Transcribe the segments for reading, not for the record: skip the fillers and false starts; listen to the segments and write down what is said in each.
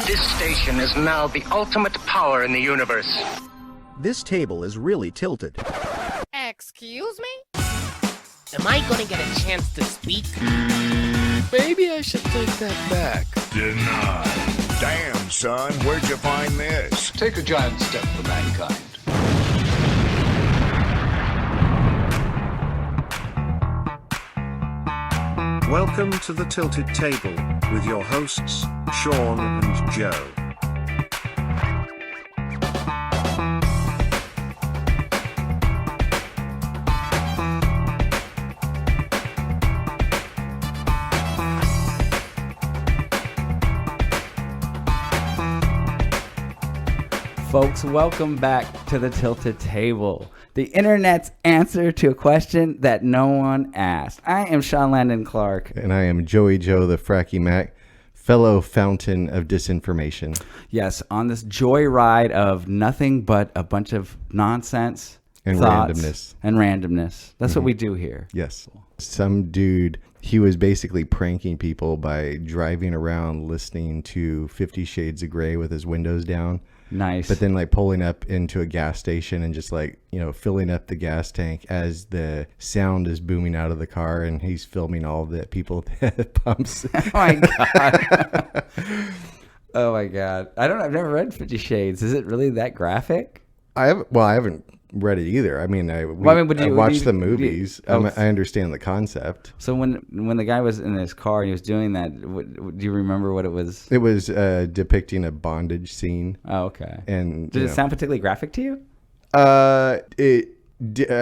This station is now the ultimate power in the universe. This table is really tilted. Excuse me? Am I gonna get a chance to speak? Maybe I should take that back. Denied. Damn, son, where'd you find this? Take a giant step for mankind. Welcome to the Tilted Table with your hosts, Sean and Joe. Folks, welcome back to the Tilted Table, the internet's answer to a question that no one asked. I am Sean Landon Clark. And I am Joey Joe, the Fracky Mac, fellow fountain of disinformation. Yes, on this joyride of nothing but a bunch of nonsense And thoughts randomness. And randomness. That's what we do here. Yes. Some dude, he was basically pranking people by driving around listening to 50 Shades of Grey with his windows down. Nice. But then like pulling up into a gas station and just like, you know, filling up the gas tank as the sound is booming out of the car, and he's filming all of the people at the pumps. Oh my God. Oh my God. I've never read 50 Shades. Is it really that graphic? I haven't read it either. I mean, I watched the movies. I understand the concept. So when the guy was in his car and he was doing that, do you remember what it was? It was depicting a bondage scene. Oh, okay. And did it sound particularly graphic to you? I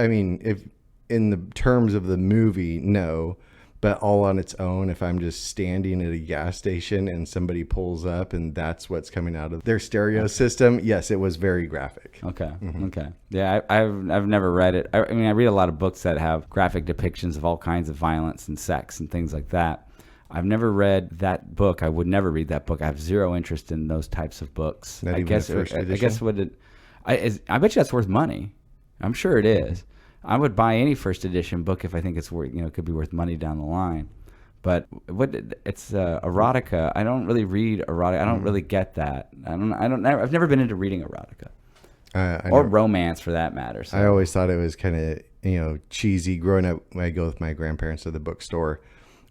mean, if in the terms of the movie, no. But all on its own, if I'm just standing at a gas station and somebody pulls up and that's what's coming out of their stereo system, yes, it was very graphic. Okay. Okay. Yeah, I've never read it. I mean, I read a lot of books that have graphic depictions of all kinds of violence and sex and things like that. I've never read that book. I would never read that book. I have zero interest in those types of books. Not even the first edition? I guess I bet you that's worth money. I'm sure it is. I would buy any first edition book if I think it's worth, it could be worth money down the line. But it's erotica. I don't really read erotica. I don't really get that. I've never been into reading erotica or romance for that matter. So. I always thought it was kind of cheesy. Growing up, when I go with my grandparents to the bookstore,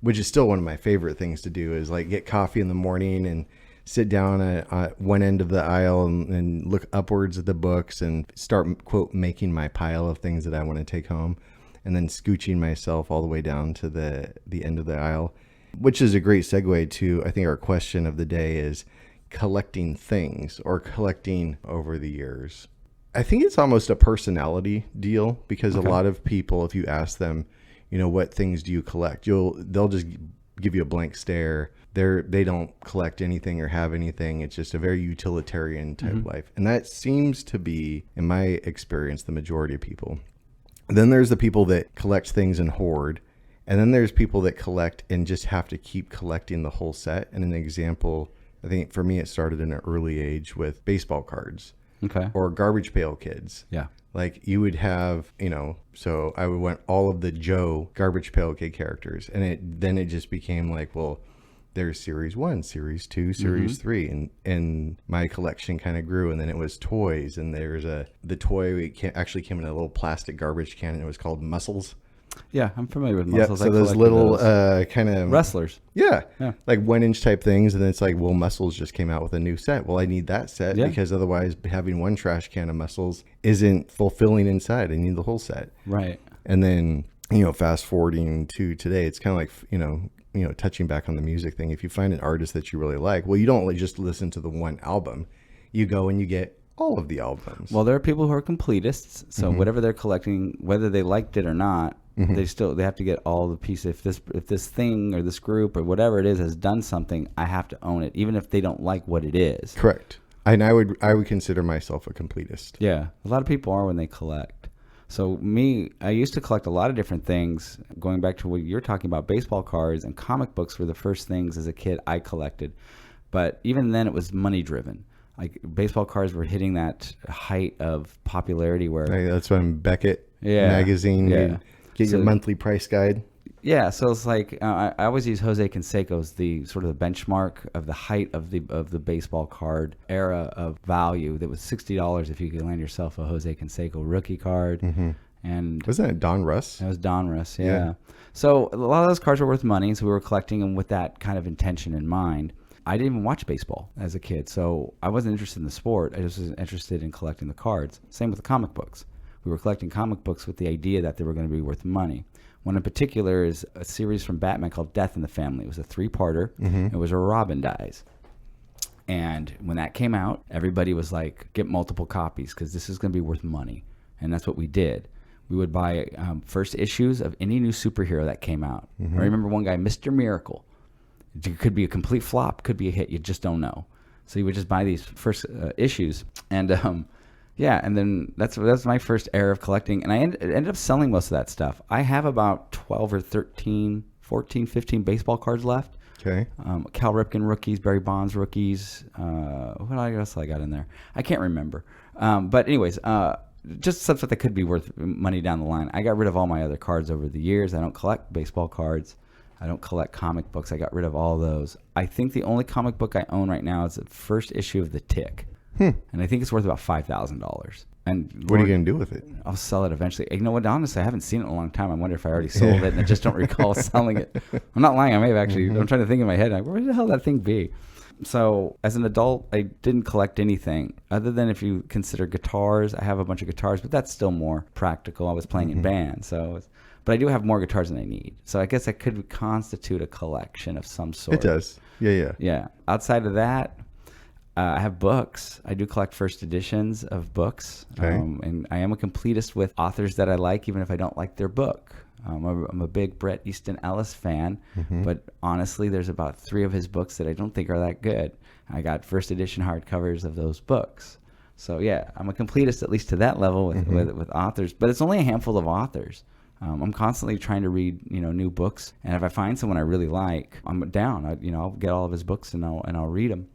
which is still one of my favorite things to do, is like get coffee in the morning and sit down at one end of the aisle and look upwards at the books and start, quote, making my pile of things that I want to take home, and then scooching myself all the way down to the end of the aisle, which is a great segue to, I think, our question of the day is collecting things or collecting over the years. I think it's almost a personality deal because a lot of people, if you ask them, what things do you collect? They'll just give you a blank stare. They don't collect anything or have anything. It's just a very utilitarian type life. And that seems to be, in my experience, the majority of people. Then there's the people that collect things and hoard. And then there's people that collect and just have to keep collecting the whole set. And an example, I think for me, it started in an early age with baseball cards. Okay. Or Garbage Pail Kids. Yeah. Like you would have, so I would want all of the Joe Garbage Pail Kid characters. And then it just became like, well, there's series 1, series 2, series 3, and my collection kind of grew. And then it was toys, and there's the toy actually came in a little plastic garbage can, and it was called Muscles. Yeah, I'm familiar with Muscles. Yeah, so those little kind of wrestlers. Yeah, like 1-inch type things, and then it's like, well, Muscles just came out with a new set. Well, I need that set because otherwise having one trash can of Muscles isn't fulfilling inside. I need the whole set. Right. And then fast forwarding to today, it's kind of like touching back on the music thing. If you find an artist that you really like, well, you don't just listen to the one album. You go and you get all of the albums. Well, there are people who are completists. So whatever they're collecting, whether they liked it or not, they have to get all the pieces. If this thing or this group or whatever it is has done something, I have to own it, even if they don't like what it is. Correct. And I would consider myself a completist. Yeah, a lot of people are when they collect. So I used to collect a lot of different things. Going back to what you're talking about, baseball cards and comic books were the first things as a kid I collected. But even then, it was money driven. Like baseball cards were hitting that height of popularity where that's when Beckett magazine, get your monthly price guide. Yeah, so it's like I always use Jose Canseco as the sort of the benchmark of the height of the baseball card era of value. That was $60 if you could land yourself a Jose Canseco rookie card. And Wasn't it Don Russ? that was Donruss, yeah. So a lot of those cards were worth money, so we were collecting them with that kind of intention in mind. I didn't even watch baseball as a kid, so I wasn't interested in the sport. I just was interested in collecting the cards. Same with the comic books. We were collecting comic books with the idea that they were going to be worth money. One in particular is a series from Batman called Death in the Family. It was a 3-parter. It was where Robin dies. And when that came out, everybody was like, get multiple copies because this is going to be worth money. And that's what we did. We would buy first issues of any new superhero that came out. I remember one guy, Mr. Miracle. It could be a complete flop, could be a hit. You just don't know. So you would just buy these first issues. And and then that's my first era of collecting. And I ended up selling most of that stuff. I have about 12 or 13, 14, 15 baseball cards left. Okay. Cal Ripken rookies, Barry Bonds rookies. What else I got in there? I can't remember. But anyways, just stuff that could be worth money down the line. I got rid of all my other cards over the years. I don't collect baseball cards. I don't collect comic books. I got rid of all those. I think the only comic book I own right now is the first issue of The Tick. And I think it's worth about $5,000. And what are you going to do with it? I'll sell it eventually. You know what? Honestly, I haven't seen it in a long time. I wonder if I already sold it and I just don't recall selling it. I'm not lying. I may have actually. I'm trying to think in my head. Like, where the hell did that thing be? So as an adult, I didn't collect anything other than if you consider guitars. I have a bunch of guitars, but that's still more practical. I was playing in bands, but I do have more guitars than I need. So I guess I could constitute a collection of some sort. It does. Yeah. Outside of that, I have books. I do collect first editions of books. Okay. And I am a completist with authors that I like, even if I don't like their book. I'm a big Bret Easton Ellis fan, but honestly, there's about 3 of his books that I don't think are that good. I got first edition hardcovers of those books. So yeah, I'm a completist at least to that level with authors, but it's only a handful of authors. I'm constantly trying to read, new books, and if I find someone I really like, I'm down. I'll get all of his books and I'll read them,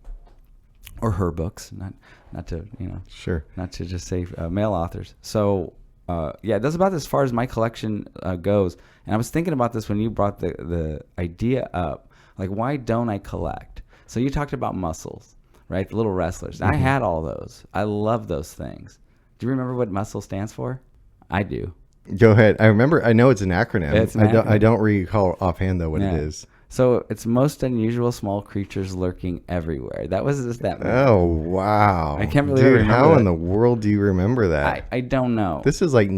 or her books, not to Sure. not to just say male authors. So that's about as far as my collection goes. And I was thinking about this when you brought the idea up, like why don't I collect? So you talked about muscles, right? The little wrestlers. I had all those. I love those things. Do you remember what muscle stands for? I do. Go ahead. I remember. I know it's an acronym. It's an acronym. I don't recall offhand though what it is. So it's most unusual small creatures lurking everywhere. That was just that movie. Oh wow! I can't believe I Dude, remember how that. in the world do you remember that? I don't know. This is like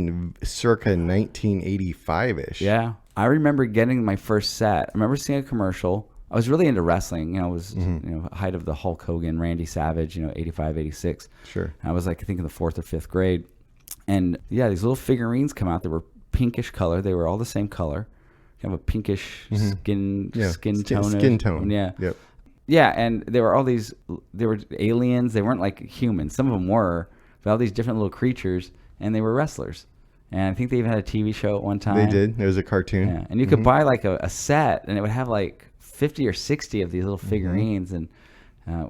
circa 1985-ish. Yeah, I remember getting my first set. I remember seeing a commercial. I was really into wrestling. It was height of the Hulk Hogan, Randy Savage. 85, 86. Sure. I was like I think in the 4th or 5th grade, and these little figurines come out. They were pinkish color. They were all the same color. Kind of a pinkish skin tone. Yeah. Yep. Yeah, and there were all these. They were aliens. They weren't like humans. Some of them were, but all these different little creatures, and they were wrestlers. And I think they even had a TV show at one time. They did. It was a cartoon. Yeah, and you could buy like a set, and it would have like 50 or 60 of these little figurines, and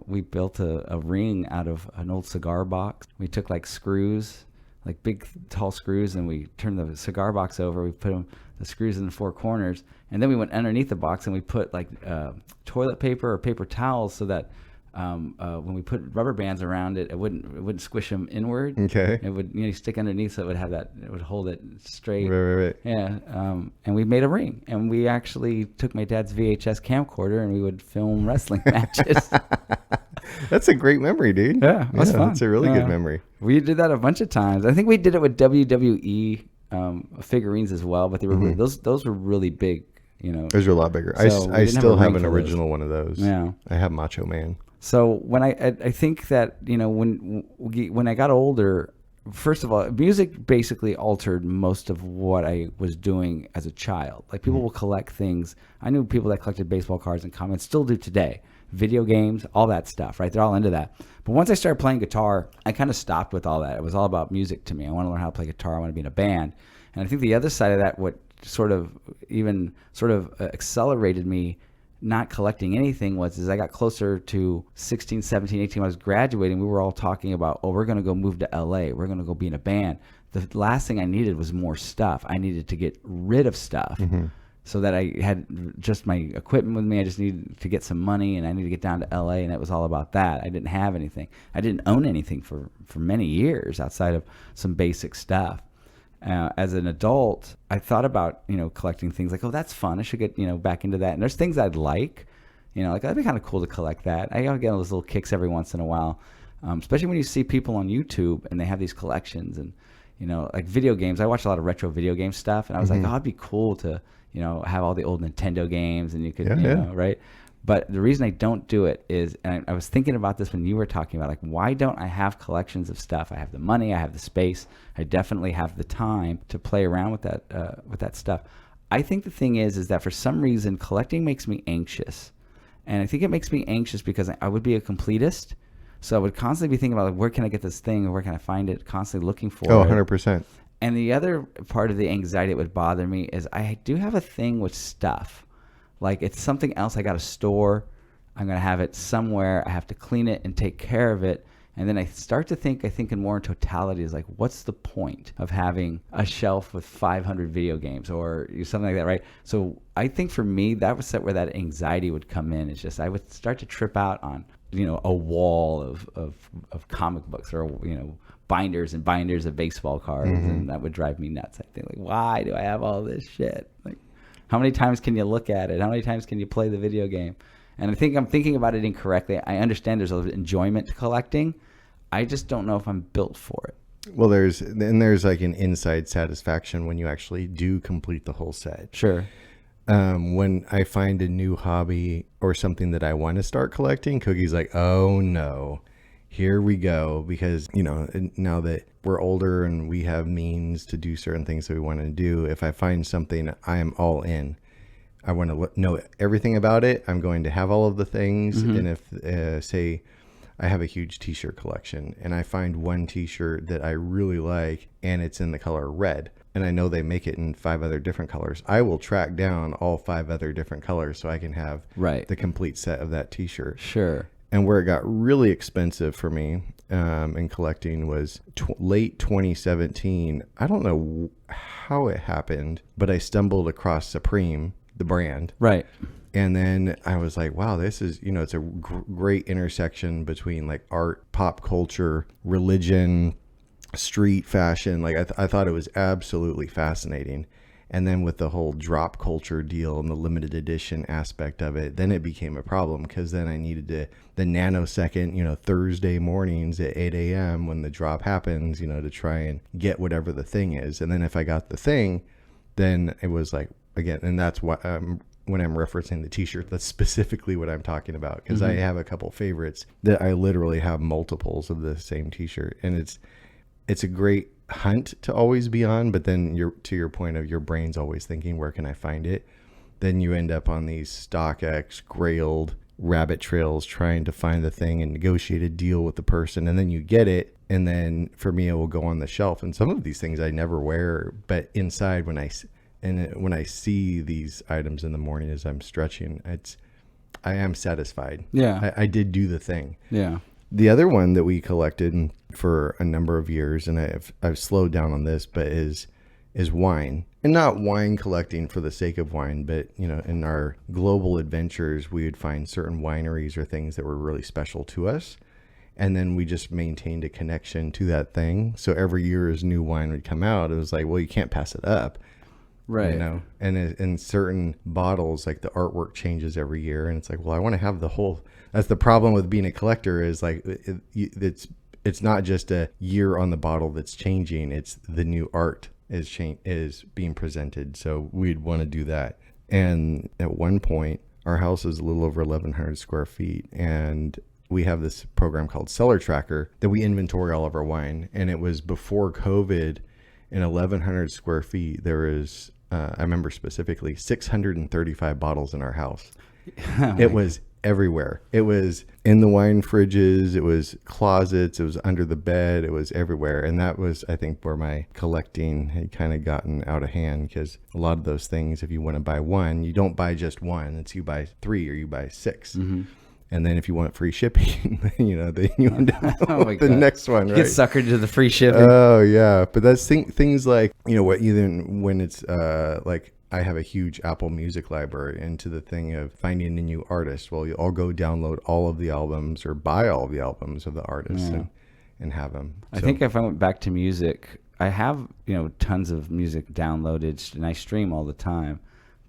we built a ring out of an old cigar box. We took like screws, like big tall screws, and we turned the cigar box over. We put the screws in the 4 corners, and then we went underneath the box and we put like toilet paper or paper towels so that when we put rubber bands around it, it wouldn't squish them inward. Okay. It would stick underneath, so it would have that. It would hold it straight. Right. Yeah. And we made a ring, and we actually took my dad's VHS camcorder, and we would film wrestling matches. That's a great memory, dude. Yeah, that's fun. That's a really good memory. We did that a bunch of times. I think we did it with WWE figurines as well, but they were those were really big. Those are a lot bigger. So I still have an for original one of those. Yeah. I have Macho Man. So when I think that when I got older, first of all, music basically altered most of what I was doing as a child. Like people will collect things. I knew people that collected baseball cards and comics, still do today. Video games, all that stuff, right? They're all into that. But once I started playing guitar, I kind of stopped with all that. It was all about music to me. I want to learn how to play guitar. I want to be in a band. And I think the other side of that, what sort of accelerated me not collecting anything is I got closer to 16, 17, 18 when I was graduating. We were all talking about, we're going to go move to LA. We're going to go be in a band. The last thing I needed was more stuff. I needed to get rid of stuff. so that I had just my equipment with me. I just needed to get some money, and I needed to get down to LA, and it was all about that. I didn't have anything. I didn't own anything for many years outside of some basic stuff. As an adult, I thought about, collecting things like, oh, that's fun. I should get, back into that. And there's things I'd like, like that'd be kind of cool to collect that. I get those little kicks every once in a while, especially when you see people on YouTube and they have these collections and, like video games. I watch a lot of retro video game stuff, and I was like, oh, it'd be cool to, have all the old Nintendo games, and you could, right? But the reason I don't do it is, and I was thinking about this when you were talking about, like, why don't I have collections of stuff? I have the money, I have the space, I definitely have the time to play around with that stuff. I think the thing is that for some reason collecting makes me anxious, and I think it makes me anxious because I would be a completist. So I would constantly be thinking about, like, where can I get this thing, or where can I find it? Constantly looking for it. 100%. And the other part of the anxiety that would bother me is I do have a thing with stuff. Like, it's something else I got to store. I'm going to have it somewhere. I have to clean it and take care of it. And then I start to think, in more in totality, is like, what's the point of having a shelf with 500 video games or something like that, right? So I think for me, that was where that anxiety would come in. It's just I would start to trip out on, a wall of comic books, or, binders and binders of baseball cards. And that would drive me nuts. I think, like, why do I have all this shit? Like, how many times can you look at it? How many times can you play the video game? And I think I'm thinking about it incorrectly. I understand there's a little enjoyment to collecting. I just don't know if I'm built for it. Well, there's like an inside satisfaction when you actually do complete the whole set. Sure. When I find a new hobby or something that I want to start collecting, Cookie's like, oh no, here we go. Because, now that we're older and we have means to do certain things that we want to do, if I find something, I am all in. I want to know everything about it. I'm going to have all of the things. And if, say, I have a huge t-shirt collection and I find one t-shirt that I really like and it's in the color red, and I know they make it in 5 other different colors, I will track down all 5 other different colors so I can have the complete set of that t-shirt. Sure. And where it got really expensive for me in collecting was late 2017. I don't know how it happened, but I stumbled across Supreme, the brand. Right. And then I was like, wow, this is, it's a great intersection between like art, pop culture, religion, street fashion. Like I thought it was absolutely fascinating. And then with the whole drop culture deal and the limited edition aspect of it, then it became a problem, because then I needed the nanosecond, Thursday mornings at 8 a.m. when the drop happens, to try and get whatever the thing is. And then if I got the thing, then it was like, again, and that's what when I'm referencing the t-shirt, that's specifically what I'm talking about, because I have a couple favorites that I literally have multiples of the same t-shirt. And it's a great hunt to always be on, but then to your point of your brain's always thinking, where can I find it? Then you end up on these StockX grailed rabbit trails trying to find the thing and negotiate a deal with the person, and then you get it, and then for me it will go on the shelf. And some of these things I never wear, but inside when I see these items in the morning as I'm stretching, I am satisfied. Yeah. I did do the thing. Yeah. The other one that we collected for a number of years, and I've slowed down on this, but is wine. And not wine collecting for the sake of wine, but in our global adventures, we would find certain wineries or things that were really special to us. And then we just maintained a connection to that thing. So every year as new wine would come out, it was like, well, you can't pass it up. Right. And in certain bottles, like the artwork changes every year. And it's like, well, I want to have the whole. That's the problem with being a collector, is like it's not just a year on the bottle that's changing. It's the new art is being presented. So we'd want to do that. And at one point, our house is a little over 1,100 square feet. And we have this program called Cellar Tracker that we inventory all of our wine. And it was before COVID. In 1,100 square feet, there is, I remember specifically, 635 bottles in our house. It was everywhere. It was in the wine fridges. It was closets. It was under the bed. It was everywhere. And that was, I think, where my collecting had kind of gotten out of hand, because a lot of those things, if you want to buy one, you don't buy just one. It's you buy 3 or you buy 6. And then if you want free shipping, then you end up with the next one, right? Get suckered to the free shipping. Oh, yeah. But that's things like, what, even when it's like I have a huge Apple Music library, and to the thing of finding a new artist. Well, I'll go download all of the albums or buy all of the albums of the artists and have them. I think if I went back to music, I have, tons of music downloaded and I stream all the time.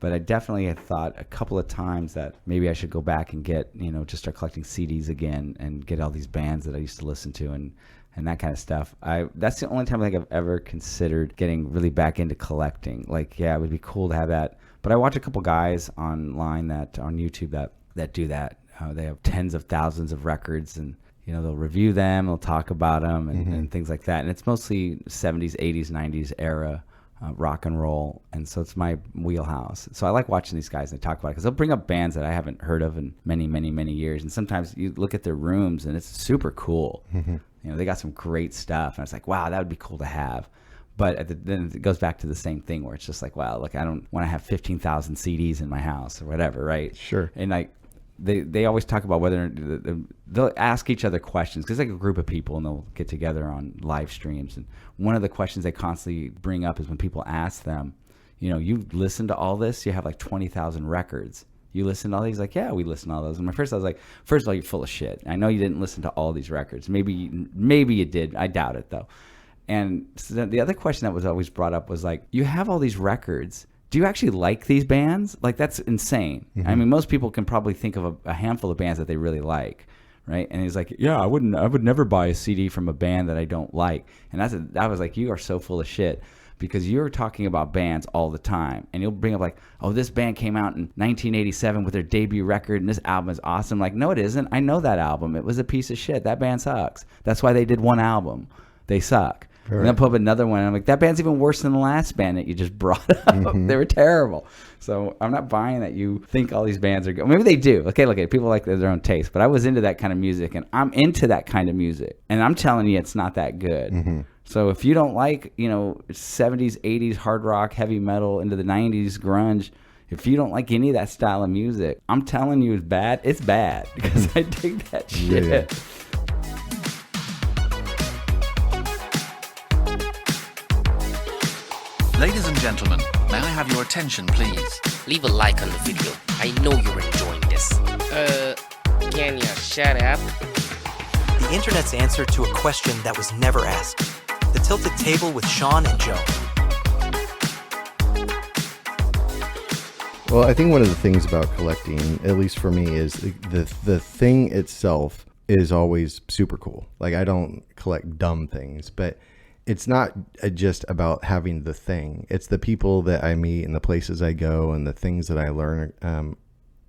But I definitely had thought a couple of times that maybe I should go back and get, just start collecting CDs again and get all these bands that I used to listen to and that kind of stuff. That's the only time I think I've ever considered getting really back into collecting. Like, yeah, it would be cool to have that. But I watch a couple guys online on YouTube that do that. They have tens of thousands of records, and they'll review them, they'll talk about them, and things like that. And it's mostly 70s, 80s, 90s era rock and roll, and so it's my wheelhouse. So I like watching these guys and they talk about it because they'll bring up bands that I haven't heard of in many, many, many years. And sometimes you look at their rooms and it's super cool. They got some great stuff, and it's like, wow, that would be cool to have. But then it goes back to the same thing where it's just like, wow, look, I don't want to have 15,000 CDs in my house or whatever, right? Sure. And like they always talk about whether they'll ask each other questions, because like a group of people and they'll get together on live streams, and one of the questions they constantly bring up is when people ask them, you listen to all this, you have like 20,000 records, you listen to all these? Like, yeah, we listen to all those. And I was like, first of all, you're full of shit. I know you didn't listen to all these records. Maybe you did. I doubt it though. And so the other question that was always brought up was like, you have all these records, do you actually like these bands? Like, that's insane. I mean, most people can probably think of a handful of bands that they really like, right? And he's like, yeah, I would never buy a CD from a band that I don't like. And I was like, you are so full of shit, because you're talking about bands all the time, and you'll bring up like, oh, this band came out in 1987 with their debut record, and this album is awesome. Like, no, it isn't. I know that album. It was a piece of shit. That band sucks. That's why they did one album. They suck. Right. And then put up another one, and I'm like, that band's even worse than the last band that you just brought up. They were terrible. So I'm not buying that you think all these bands are good. Maybe they do. Okay, look, people like their own taste. But I was into that kind of music, and I'm into that kind of music. And I'm telling you, it's not that good. So if you don't like, 70s, 80s hard rock, heavy metal, into the 90s grunge, if you don't like any of that style of music, I'm telling you, it's bad. It's bad, because I dig that shit. Yeah. Ladies and gentlemen, may I have your attention, please? Leave a like on the video. I know you're enjoying this. Can you shut up? The internet's answer to a question that was never asked. The Tilted Table with Sean and Joe. Well, I think one of the things about collecting, at least for me, is the thing itself is always super cool. Like, I don't collect dumb things, but it's not just about having the thing. It's the people that I meet and the places I go and the things that I learn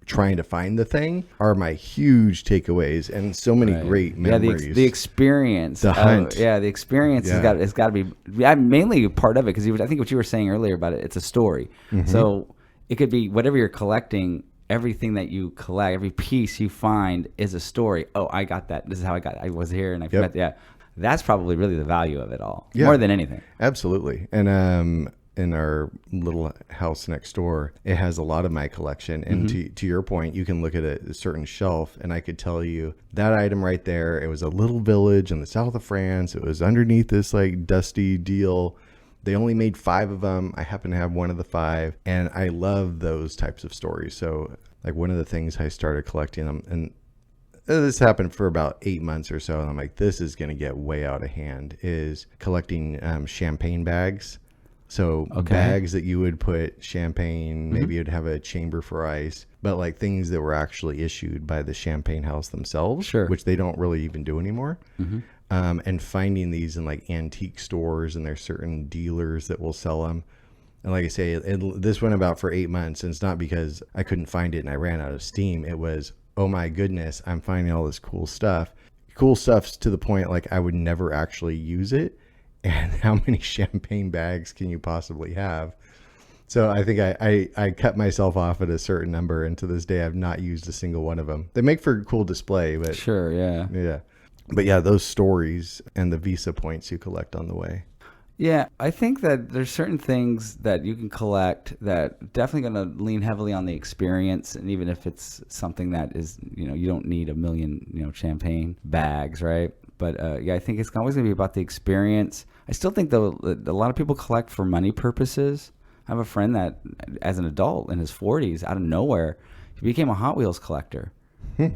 trying to find the thing are my huge takeaways, and so many great memories. Yeah, the experience. The hunt. The experience has got to be mainly part of it, because I think what you were saying earlier about it, it's a story. So it could be whatever you're collecting. Everything that you collect, every piece you find is a story. Oh, I got that. This is how I got it. I was here and I met. Yeah. That's probably really the value of it all, more than anything. Absolutely. And in our little house next door, it has a lot of my collection. And to your point, you can look at a certain shelf, and I could tell you that item right there, it was a little village in the south of France. It was underneath this like dusty deal. They only made 5 of them. I happen to have one of the 5, and I love those types of stories. So like, one of the things I started collecting them, and this happened for about 8 months or so, and I'm like, this is going to get way out of hand, is collecting champagne bags. So bags that you would put champagne, maybe you'd have a chamber for ice, but like things that were actually issued by the champagne house themselves, which they don't really even do anymore. And finding these in like antique stores, and there's certain dealers that will sell them. And like I say, this went about for 8 months, and it's not because I couldn't find it and I ran out of steam. It was, oh my goodness, I'm finding all this cool stuff. Cool stuff's to the point like I would never actually use it. And how many champagne bags can you possibly have? So I think I cut myself off at a certain number, and to this day I've not used a single one of them. They make for a cool display, but but yeah, those stories and the Visa points you collect on the way. Yeah, I think that there's certain things that you can collect that definitely going to lean heavily on the experience, and even if it's something that is, you don't need a million, champagne bags, right? But I think it's always going to be about the experience. I still think, though, a lot of people collect for money purposes. I have a friend that, as an adult in his 40s, out of nowhere, he became a Hot Wheels collector,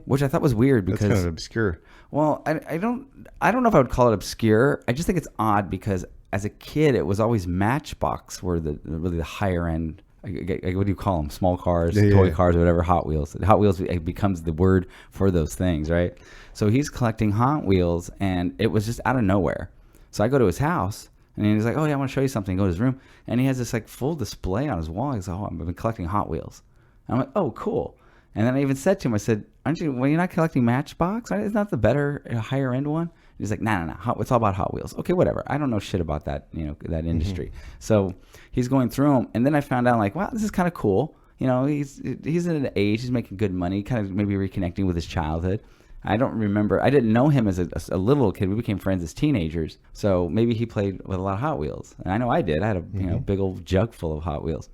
which I thought was weird because That's kind of obscure. Well, I don't know if I would call it obscure. I just think it's odd because as a kid, it was always Matchbox were really the higher end. What do you call them? Small cars, toy cars, or whatever. Hot Wheels. Hot Wheels becomes the word for those things, right? So he's collecting Hot Wheels, and it was just out of nowhere. So I go to his house, and he's like, "Oh yeah, I want to show you something." Go to his room, and he has this like full display on his wall. He's like, "Oh, I've been collecting Hot Wheels." And I'm like, "Oh, cool." And then I even said to him, I said, "Aren't you? Well, you're not collecting Matchbox? Isn't that the better, higher end one?" He's like, "No. It's all about Hot Wheels." Okay, whatever. I don't know shit about that, that industry. So he's going through them, and then I found out, like, wow, this is kind of cool. He's at an age, he's making good money, kind of maybe reconnecting with his childhood. I don't remember. I didn't know him as a little kid. We became friends as teenagers. So maybe he played with a lot of Hot Wheels, and I know I did. I had a big old jug full of Hot Wheels.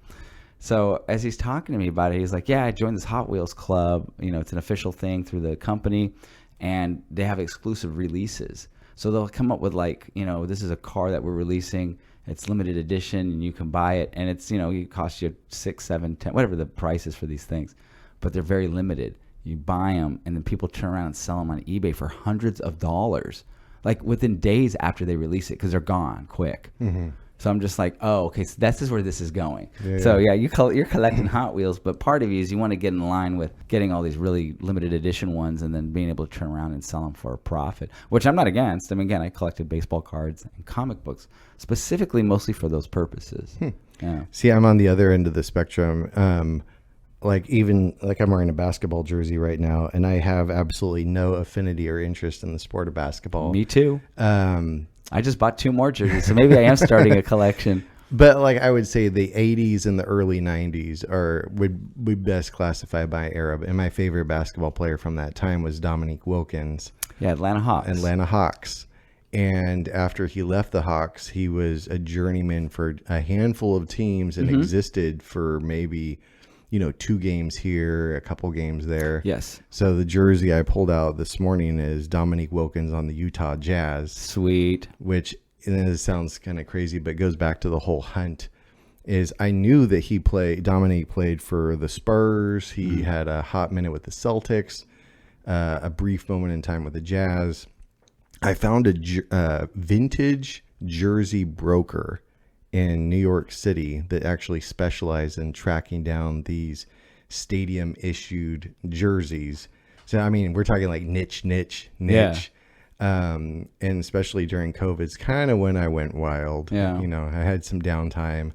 So as he's talking to me about it, he's like, "Yeah, I joined this Hot Wheels club. It's an official thing through the company, and they have exclusive releases. So they'll come up with like, this is a car that we're releasing. It's limited edition, and you can buy it, and it's it costs you 6, 7, 10, whatever the price is for these things, but they're very limited. You buy them, and then people turn around and sell them on eBay for hundreds of dollars, like within days after they release it, because they're gone quick." So I'm just like, oh, okay, so this is where this is going. So you're collecting Hot Wheels, but part of you is you want to get in line with getting all these really limited edition ones and then being able to turn around and sell them for a profit, which I'm not against. I mean, again, I collected baseball cards and comic books, specifically mostly for those purposes. Yeah. See, I'm on the other end of the spectrum. I'm wearing a basketball jersey right now, and I have absolutely no affinity or interest in the sport of basketball. Me too. I just bought 2 more jerseys, so maybe I am starting a collection. But like I would say the 80s and the early 90s would best classify by era. And my favorite basketball player from that time was Dominique Wilkins. Yeah, Atlanta Hawks. And after he left the Hawks, he was a journeyman for a handful of teams and existed for maybe 2 games here, a couple games there. Yes. So the jersey I pulled out this morning is Dominique Wilkins on the Utah Jazz. Sweet. Which, and it sounds kind of crazy, but goes back to the whole hunt. Is I knew that Dominique played for the Spurs. He had a hot minute with the Celtics, a brief moment in time with the Jazz. I found a vintage jersey broker in New York City that actually specialized in tracking down these stadium issued jerseys. So, I mean, we're talking like niche. Yeah. And especially during COVID, it's kind of when I went wild. Yeah. I had some downtime,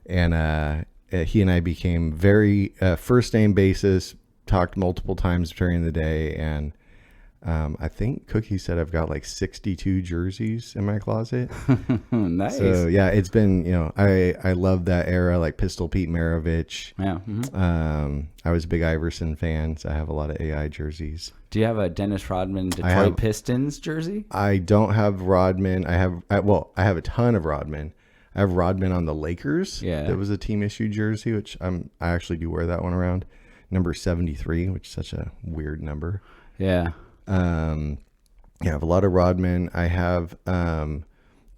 and he and I became very first name basis, talked multiple times during the day. And I think Cookie said I've got like 62 jerseys in my closet. Nice. So yeah, it's been, I love that era, like Pistol Pete Maravich. Yeah. I was a big Iverson fan, so I have a lot of AI jerseys. Do you have a Dennis Rodman Detroit Pistons jersey? I don't have Rodman. I have a ton of Rodman. I have Rodman on the Lakers. Yeah. That was a team issue jersey, which I actually do wear that one around. Number 73, which is such a weird number. Yeah. I have a lot of Rodman. I have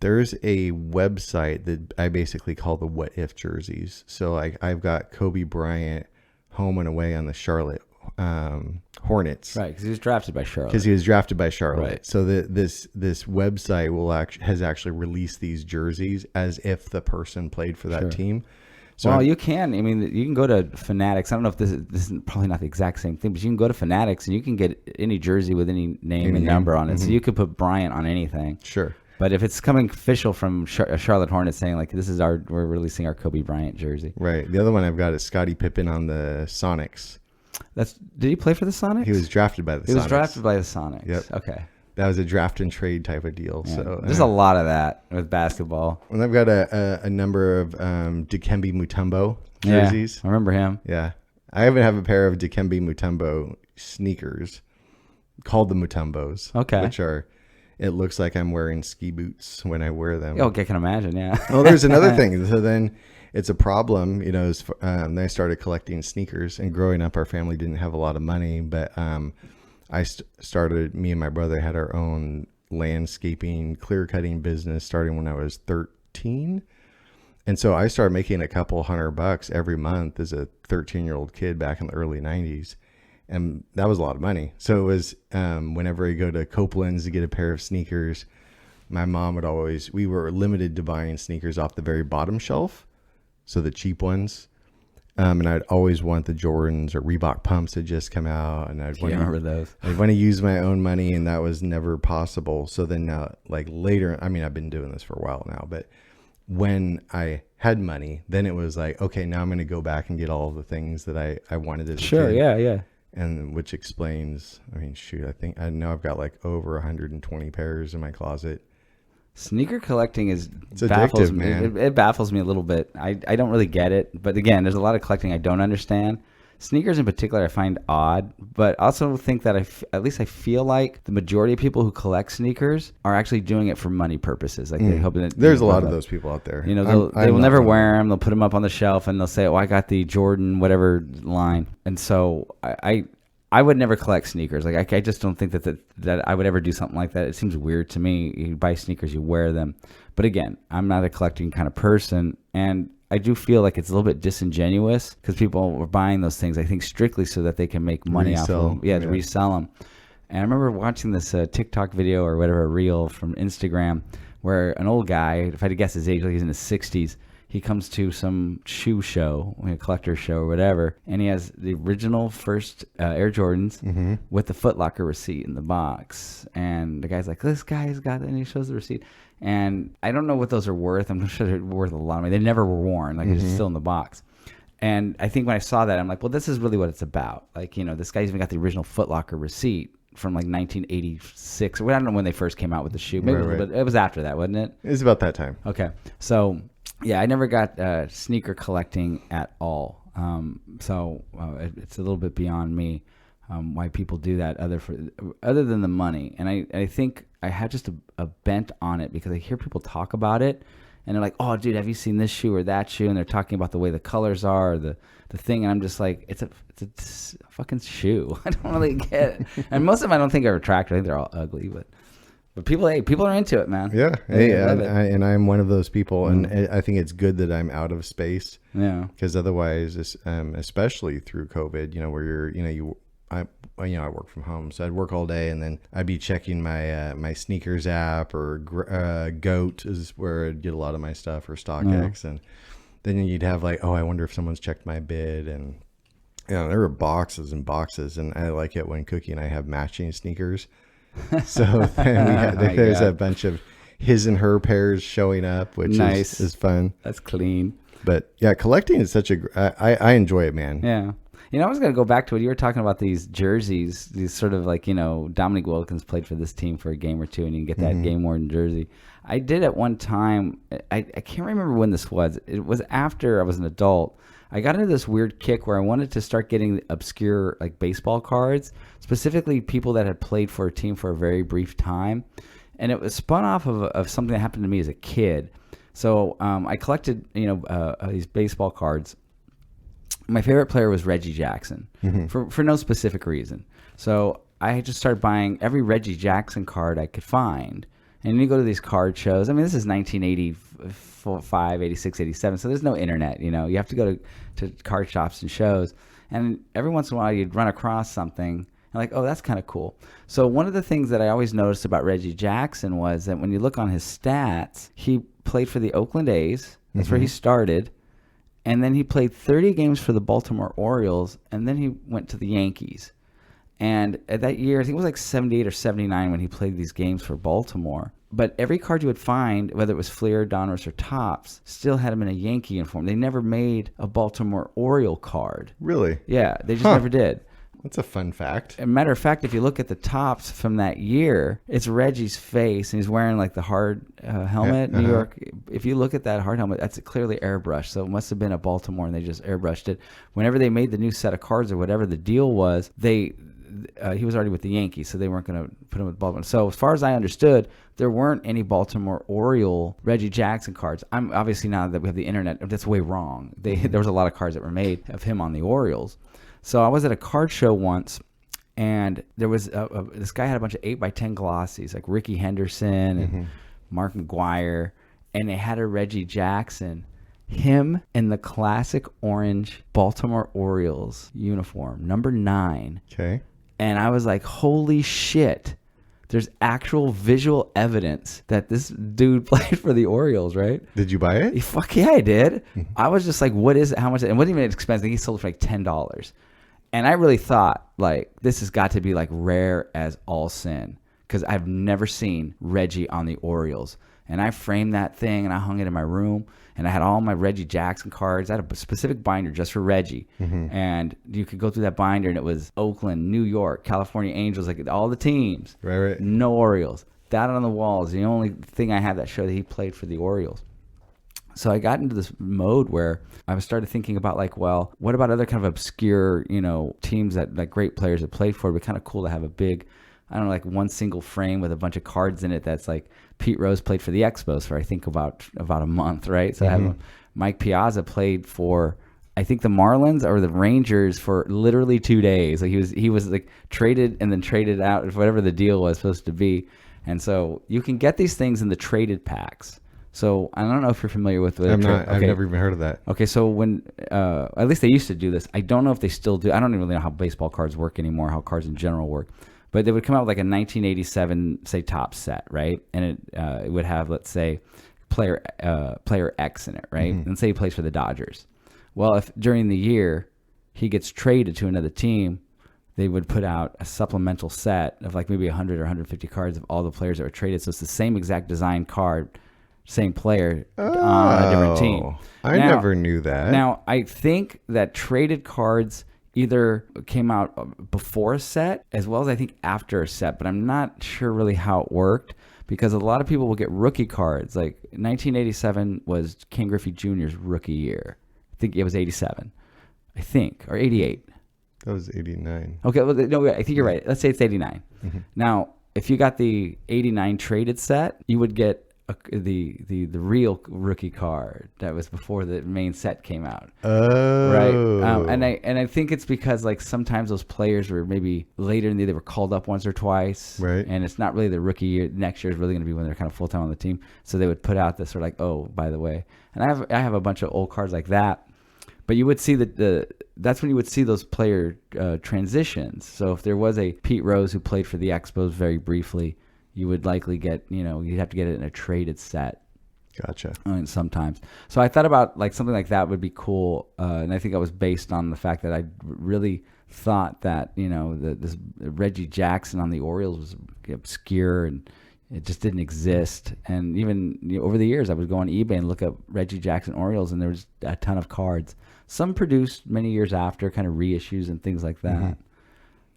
there's a website that I basically call the what if jerseys. So I've got Kobe Bryant home and away on the Charlotte Hornets. Right, because he was drafted by Charlotte. Right. So this website has actually released these jerseys as if the person played for that team. So you can. I mean, you can go to Fanatics. I don't know if this is probably not the exact same thing, but you can go to Fanatics and you can get any jersey with any name and number on it. So you could put Bryant on anything. Sure. But if it's coming official from Charlotte Hornets saying like we're releasing our Kobe Bryant jersey. Right. The other one I've got is Scottie Pippen on the Sonics. Did he play for the Sonics? He was drafted by the Sonics. He was drafted by the Sonics. Yep. Okay. That was a draft and trade type of deal. Yeah. So there's a lot of that with basketball. And I've got a number of Dikembe Mutombo jerseys. Yeah, I remember him. Yeah. I even have a pair of Dikembe Mutombo sneakers called the Mutombos. Okay. Which it looks like I'm wearing ski boots when I wear them. Oh, I can imagine, yeah. Well, there's another thing. So then it's a problem, then I started collecting sneakers, and growing up, our family didn't have a lot of money, but me and my brother had our own landscaping, clear cutting business starting when I was 13. And so I started making a couple $100 every month as a 13-year-old kid back in the early 90s. And that was a lot of money. So it was whenever I go to Copeland's to get a pair of sneakers, my mom would always, we were limited to buying sneakers off the very bottom shelf. So the cheap ones. And I'd always want the Jordans or Reebok pumps had just come out. And I'd remember those. I'd want to use my own money, and that was never possible. So then now, like later, I mean, I've been doing this for a while now, but when I had money, then it was like, okay, now I'm going to go back and get all the things that I wanted as a kid. Yeah. And which explains, I mean, shoot, I know I've got like over 120 pairs in my closet. Sneaker collecting It's baffles addictive, me. man. It baffles me a little bit. I don't really get it. But again, there's a lot of collecting I don't understand. Sneakers in particular I find odd, but also think that at least I feel like the majority of people who collect sneakers are actually doing it for money purposes. Like they're hoping that there's a lot of those people out there. You know, they will never wear them. They'll put them up on the shelf and they'll say, "Oh, I got the Jordan whatever line." And so I would never collect sneakers. Like I just don't think that I would ever do something like that. It seems weird to me. You buy sneakers, you wear them. But again, I'm not a collecting kind of person, and I do feel like it's a little bit disingenuous because people are buying those things, I think, strictly so that they can make money off of them. Yeah, to resell them. And I remember watching this TikTok video or whatever, a reel from Instagram, where an old guy, if I had to guess his age, like he's in his 60s, he comes to some shoe show, a collector show or whatever, and he has the original first Air Jordans with the Foot Locker receipt in the box. And the guy's like, "This guy's got it," and he shows the receipt. And I don't know what those are worth. I'm sure they're worth a lot of money. They never were worn. Like, it's still in the box. And I think when I saw that, I'm like, well, this is really what it's about. Like, you know, this guy's even got the original Foot Locker receipt from like 1986. I don't know when they first came out with the shoe. Maybe but it was after that, wasn't it? It was about that time. Okay. So, yeah, I never got sneaker collecting at all. So it's a little bit beyond me why people do that other than the money. And I think I had just a bent on it because I hear people talk about it and they're like, "Oh, dude, have you seen this shoe or that shoe?" And they're talking about the way the colors are, or the thing, and I'm just like, it's a fucking shoe. I don't really get it. And most of them I don't think are attractive. I think they're all ugly, but people are into it, man. Yeah, and I'm one of those people, and I think it's good that I'm out of space. Yeah, because otherwise, especially through COVID, you know, where I work from home, so I'd work all day, and then I'd be checking my sneakers app, or Goat is where I'd get a lot of my stuff, or StockX, and then you'd have like, oh, I wonder if someone's checked my bid, and you know, there were boxes and boxes, and I like it when Cookie and I have matching sneakers. So then there's a bunch of his and her pairs showing up, which is fun. That's clean. But yeah, collecting is I enjoy it, man. Yeah. You know, I was going to go back to what you were talking about, these jerseys, these sort of like, you know, Dominique Wilkins played for this team for a game or two, and you can get that game-worn jersey. I did at one time, I can't remember when this was. It was after I was an adult. I got into this weird kick where I wanted to start getting obscure like baseball cards, specifically people that had played for a team for a very brief time. And it was spun off of something that happened to me as a kid. So I collected, you know, these baseball cards. My favorite player was Reggie Jackson for no specific reason. So I just started buying every Reggie Jackson card I could find. And you go to these card shows. I mean, this is 1985, 86, 87. So there's no internet, you know. You have to go to card shops and shows. And every once in a while you'd run across something. And like, oh, that's kind of cool. So one of the things that I always noticed about Reggie Jackson was that when you look on his stats, he played for the Oakland A's. That's where he started. And then he played 30 games for the Baltimore Orioles, and then he went to the Yankees. And at that year, I think it was like 78 or 79 when he played these games for Baltimore. But every card you would find, whether it was Fleer, Donruss, or Topps, still had him in a Yankee uniform. They never made a Baltimore Oriole card. Really? Yeah, they just never did. That's a fun fact. As a matter of fact, if you look at the Topps from that year, it's Reggie's face, and he's wearing like the hard helmet. New York. If you look at that hard helmet, that's clearly airbrushed. So it must have been a Baltimore, and they just airbrushed it. Whenever they made the new set of cards or whatever the deal was, he was already with the Yankees, so they weren't going to put him with Baltimore. So as far as I understood, there weren't any Baltimore Oriole Reggie Jackson cards. I'm obviously, now that we have the internet, that's way wrong. There was a lot of cards that were made of him on the Orioles. So I was at a card show once, and there was this guy had a bunch of 8x10 glossies, like Ricky Henderson and Mark McGuire, and they had a Reggie Jackson. him in the classic orange Baltimore Orioles uniform, number 9. Okay. And I was like, holy shit. There's actual visual evidence that this dude played for the Orioles, right? Did you buy it? Fuck yeah, I did. I was just like, what is it? How much? And it wasn't even expensive. He sold it for like $10. And I really thought, like, this has got to be like rare as all sin, because I've never seen Reggie on the Orioles. And I framed that thing and I hung it in my room, and I had all my Reggie Jackson cards. I had a specific binder just for Reggie. And you could go through that binder and it was Oakland, New York, California Angels, like all the teams. Right. No Orioles. That on the wall is the only thing I had that showed that he played for the Orioles. So I got into this mode where I started thinking about, like, well, what about other kind of obscure, teams that, like, great players that played for? It'd be kind of cool to have a big, I don't know, like one single frame with a bunch of cards in it that's like Pete Rose played for the Expos for, I think, about a month, right? So I have Mike Piazza played for, I think, the Marlins or the Rangers for literally 2 days. Like he was like traded and then traded out, whatever the deal was supposed to be. And so you can get these things in the traded packs. So I don't know if you're familiar with it. I'm not. I've never even heard of that. Okay, so when at least they used to do this. I don't know if they still do. I don't even really know how baseball cards work anymore, how cards in general work. But they would come out with like a 1987, say, top set, right? And it would have, let's say, player X in it, right? And say he plays for the Dodgers. Well, if during the year he gets traded to another team, they would put out a supplemental set of like maybe 100 or 150 cards of all the players that were traded. So it's the same exact design card, same player on a different team. I never knew that. Now, I think that traded cards either came out before a set as well as I think after a set, but I'm not sure really how it worked, because a lot of people will get rookie cards. Like 1987 was Ken Griffey Jr.'s rookie year. I think it was 87, I think, or 88. That was 89. Okay, well, no, I think you're right. Let's say it's 89. Now, if you got the 89 traded set, you would get the real rookie card that was before the main set came out. Oh, right. And I think it's because, like, sometimes those players were maybe later in the year, they were called up once or twice, right? And it's not really the rookie year. Next year is really going to be when they're kind of full time on the team. So they would put out this sort of like, oh, by the way, and I have a bunch of old cards like that. But you would see that's when you would see those player transitions. So if there was a Pete Rose who played for the Expos very briefly, you would likely get, you'd have to get it in a traded set. Gotcha. Sometimes. So I thought about like something like that would be cool. And I think I was based on the fact that I really thought that, this Reggie Jackson on the Orioles was obscure and it just didn't exist. And even over the years, I would go on eBay and look up Reggie Jackson Orioles, and there was a ton of cards. Some produced many years after, kind of reissues and things like that.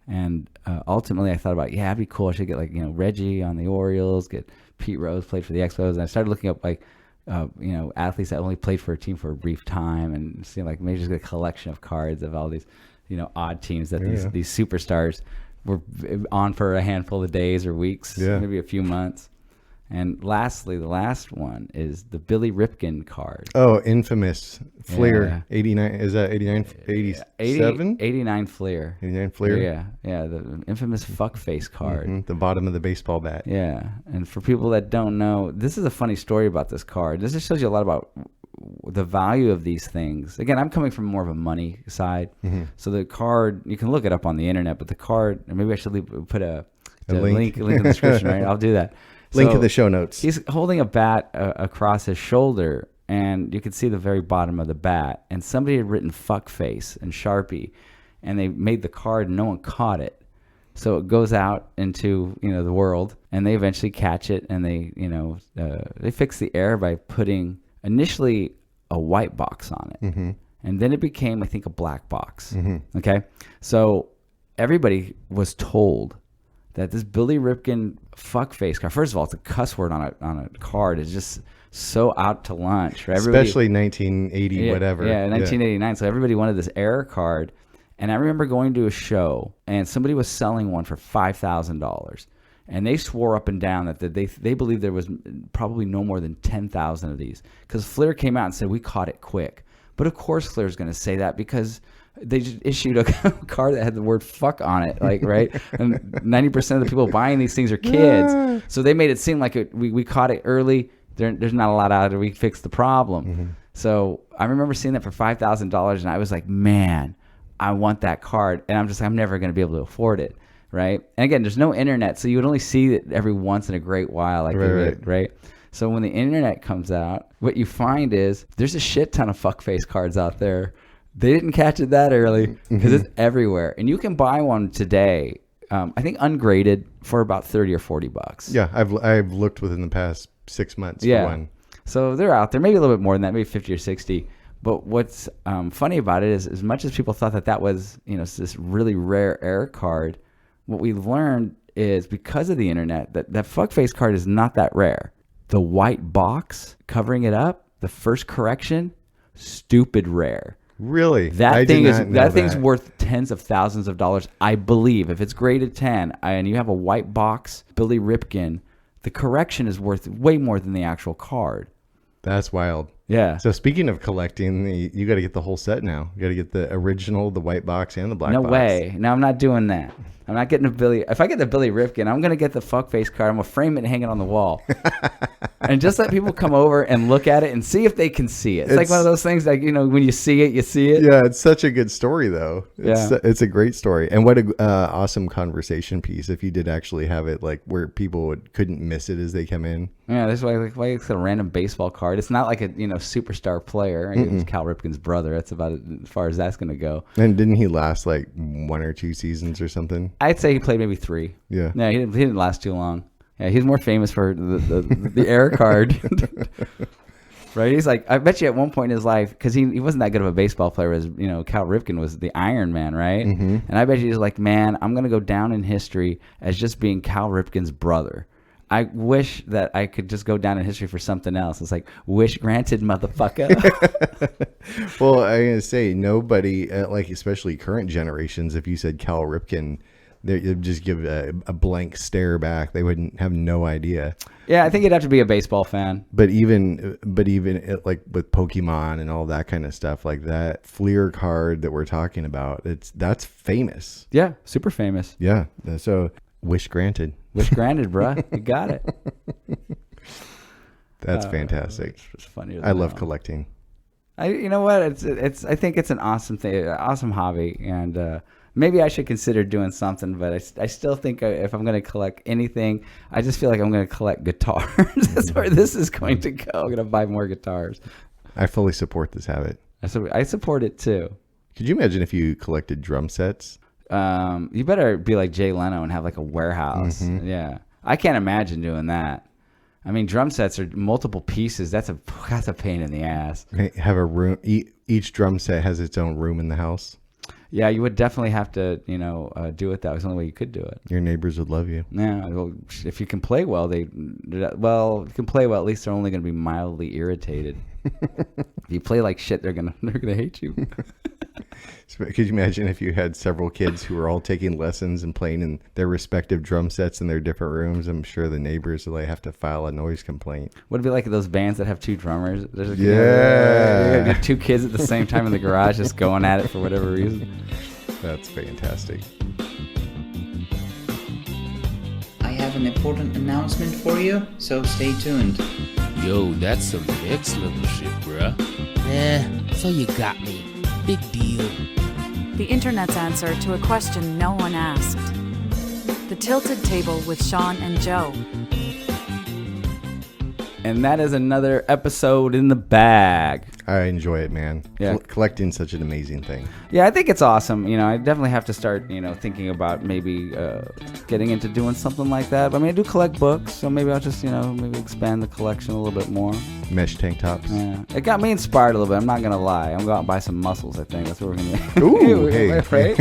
And ultimately, I thought about, it'd be cool. I should get Reggie on the Orioles, get Pete Rose played for the Expos, and I started looking up athletes that only played for a team for a brief time, and seeing like maybe just get a collection of cards of all these odd teams that these superstars were on for a handful of days or weeks, maybe a few months. And lastly, the last one is the Billy Ripken card. Oh, infamous Fleer. 89. Is that 89? 87? 89 Fleer. 89 Fleer? Yeah, the infamous fuckface card. The bottom of the baseball bat. Yeah, and for people that don't know, this is a funny story about this card. This just shows you a lot about the value of these things. Again, I'm coming from more of a money side. So the card, you can look it up on the internet, but the card, and maybe I should put a link in the description, right? I'll do that. Link to the show notes. He's holding a bat across his shoulder, and you can see the very bottom of the bat. And somebody had written "fuckface" in Sharpie, and they made the card, and no one caught it. So it goes out into the world, and they eventually catch it, and they they fix the error by putting initially a white box on it, and then it became, I think, a black box. Okay, so everybody was told that this Billy Ripken fuckface card, first of all, it's a cuss word on a card. It's just so out to lunch. Right? Especially 1980, whatever. Yeah, 1989. So everybody wanted this error card. And I remember going to a show, and somebody was selling one for $5,000. And they swore up and down that they believed there was probably no more than 10,000 of these. Because Fleer came out and said, we caught it quick. But of course Fleer's going to say that because they just issued a card that had the word fuck on it, right? And 90% of the people buying these things are kids. So they made it seem like we caught it early. There's not a lot out of it. We fixed the problem. So I remember seeing that for $5,000, and I was like, man, I want that card. And I'm never going to be able to afford it, right? And again, there's no internet, so you would only see it every once in a great while, like right? So when the internet comes out, what you find is there's a shit ton of fuckface cards out there. They didn't catch it that early because it's everywhere, and you can buy one today. I think ungraded for about $30 or $40. Yeah, I've looked within the past 6 months for one. So they're out there, maybe a little bit more than that, maybe 50 or 60. But what's funny about it is, as much as people thought that was, this really rare air card, what we learned is because of the internet that fuckface card is not that rare. The white box covering it up, the first correction, stupid rare. Really? That thing's worth tens of thousands of dollars, I believe. If it's graded 10 and you have a white box, Billy Ripken, the correction is worth way more than the actual card. That's wild. Yeah. So speaking of collecting, you got to get the whole set now. You got to get the original, the white box, and the black box. No way. No, I'm not doing that. I'm not getting a Billy. If I get the Billy Ripken, I'm going to get the fuckface card. I'm going to frame it and hang it on the wall. And just let people come over and look at it and see if they can see it. It's like one of those things like, when you see it, you see it. Yeah, it's such a good story, though. It's a great story. And what a awesome conversation piece if you did actually have it like where people couldn't miss it as they come in. Yeah, that's why it's a random baseball card. It's not like a superstar player. It's Cal Ripken's brother. That's about as far as that's going to go. And didn't he last like 1 or 2 seasons or something? I'd say he played maybe 3. Yeah. No, he didn't last too long. Yeah, he's more famous for the air card. Right? He's like, I bet you at one point in his life, because he wasn't that good of a baseball player as, Cal Ripken was the Iron Man, right? Mm-hmm. And I bet you he's like, man, I'm going to go down in history as just being Cal Ripken's brother. I wish that I could just go down in history for something else. It's like, wish granted, motherfucker. Well, I'm going to say, nobody, like especially current generations, if you said Cal Ripken, they'd just give a blank stare back. They wouldn't have no idea. Yeah, I think you'd have to be a baseball fan. But even like with Pokemon and all that kind of stuff, like that Fleer card that we're talking about, that's famous. Yeah, super famous. Yeah, so wish granted. Wish granted, bruh. You got it. That's fantastic. It's funny. I love collecting. You know what? It's. I think it's an awesome thing, awesome hobby, and maybe I should consider doing something. But I still think if I'm going to collect anything, I just feel like I'm going to collect guitars. That's where this is going to go. I'm going to buy more guitars. I fully support this habit. I support it too. Could you imagine if you collected drum sets? You better be like Jay Leno and have like a warehouse. Mm-hmm. Yeah, I can't imagine doing that. I mean, drum sets are multiple pieces. That's a pain in the ass. Have a room. Each drum set has its own room in the house. Yeah, you would definitely have to, do it that way. It's the only way you could do it. Your neighbors would love you. Yeah, well, if you can play well, if you can play well, at least they're only going to be mildly irritated. If you play like shit, they're gonna hate you. So could you imagine if you had several kids who were all taking lessons and playing in their respective drum sets in their different rooms? I'm sure the neighbors will have to file a noise complaint. Would it be like those bands that have 2 drummers? There's you got 2 kids at the same time in the garage just going at it for whatever reason. That's fantastic. I have an important announcement for you, so stay tuned. Yo, that's some next level shit, bruh. So you got me. Big deal. The internet's answer to a question no one asked. The Tilted Table with Sean and Joe. And that is another episode in the bag. I enjoy it, man. Yeah. Collecting's such an amazing thing. Yeah, I think it's awesome. I definitely have to start, thinking about maybe getting into doing something like that. But I do collect books, so maybe I'll just, maybe expand the collection a little bit more. Mesh tank tops. Yeah. It got me inspired a little bit. I'm not going to lie. I'm going to go out and buy some muscles, I think. That's what we're going to do. Ooh, hey. Right?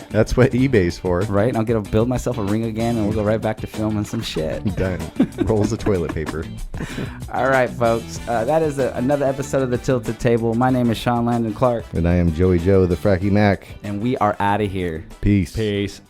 That's what eBay's for. Right? And I'll build myself a ring again, and we'll go right back to filming some shit. Done. Rolls of toilet paper. All right, folks. That is another episode of the Tilted Table. My name is Sean Landon Clark. And I am Joey Joe, the Fracky Mac. And we are out of here. Peace. Peace.